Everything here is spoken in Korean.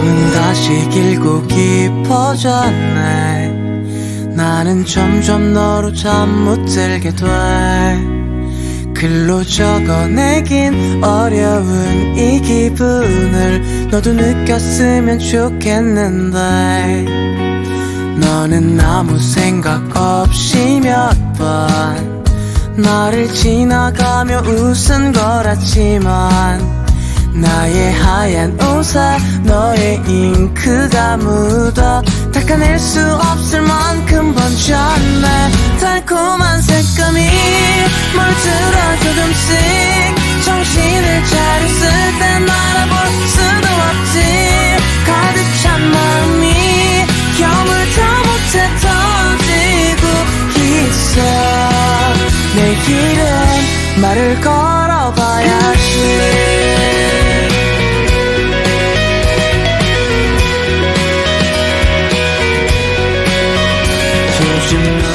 밤은 다시 길고 깊어졌네. 나는 점점 너로 잠 못 들게 돼. 글로 적어내긴 어려운 이 기분을 너도 느꼈으면 좋겠는데, 너는 아무 생각 없이 몇 번 나를 지나가며 웃은 거랐지만, 나의 하얀 옷에 너의 잉크가 묻어 닦아낼 수 없을 만큼 번졌네. 달콤한 색감이 물들어 조금씩 정신을 차렸을 땐 알아볼 수도 없지. 가득 찬 마음이 겨울 다 못해 터지고 있어. 내일은 말을 걸어봐야지. 요즘